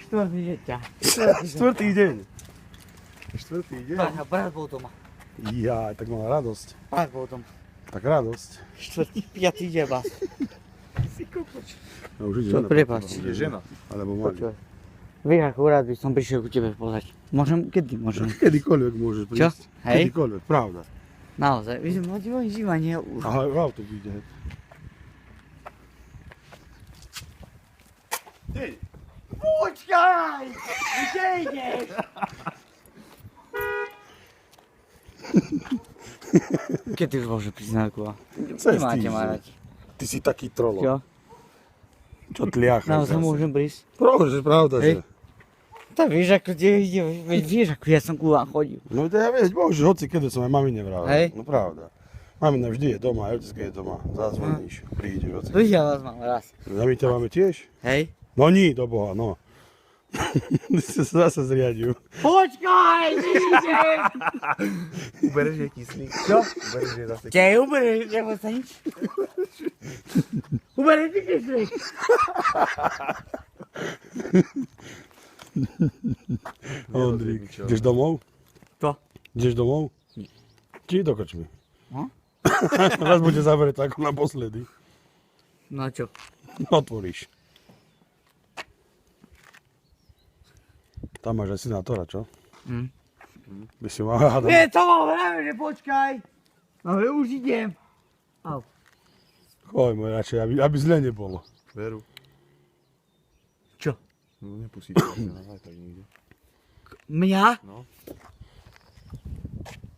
Štvrtý deťa. Štvrtý deň. Štvrtý deň. Brat bol doma. Ja, tak mala radosť. Brat bol doma. Tak radosť. Štvrtý, piatý deba. No, už ide Čo, žena. prepáč. Ide žena. Alebo mali. Počúvaj. Vieš, ako rád by som prišiel ku tebe pozrieť. Môžem? Kedy môžem? Kedykoľvek môžeš Čo? prísť. Hej? Kedykoľvek, pravda. Naozaj, my sme mladí zima, nie už. Ale auto vyjde. Ty! Počkaj! Kde ideš? Keď ty už môže prísť na Kuba? Cez Nemáte týždeň. ma radi. Ty si taký trolo. Čo? Čo tliacha? Naozaj môžem prísť? Pravda, Hej. že? Tak vieš, ako kde ide, veď vieš, ako ja som ku vám chodil. No to ja vieš, môžeš hoci kedy som aj mamine vravel. Hej. No pravda. Mamina vždy je doma, aj otecka je doma. Zazvoníš, prídeš hoci. To ja vás mám raz. A my ťa máme tiež? Hej? No ní, do boha, no. Ty sa zase zriadil. Počkaj, ideš! Ubereš je kyslík. Čo? Ubereš je zase Ťa uberieš, nebo sa nič? Uberieš ty kyslík. Ondrík, ideš domov? To? Ideš domov? Či do kočmy? No? Raz bude zavretá ako naposledy. No čo? Otvoríš. Tam máš aj synátora, čo? By si mal hádať. Nie, to mám práve, že počkaj. No už idem. Au. Choj môj radšej, aby zle nebolo. Veru. Čo? No nepustí ťa asi na tak nikde. Mňa? No.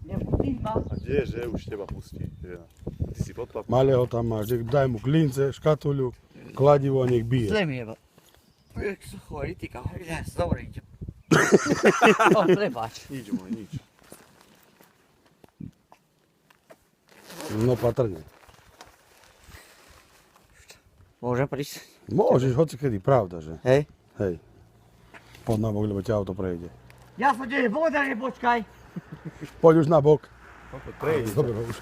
Nepustím ma. A kde je, že už teba pustí žena? Ty si pod papou. Malého tam máš, daj mu klince, škatuľu, kladivo, nech bije. Zle mi jeba. Jak sa chodí, ty kamarát, ja sa dobre idem. No, prepáč. Nič môj, nič. No patrne. Môžem prísť? Môžeš, hoci kedy, pravda, že? Hej? Hej. Poď na bok, lebo ťa auto prejde. Ja som tebe povedal, že počkaj. Poď už na bok. Koľko prejde? Dobre, už.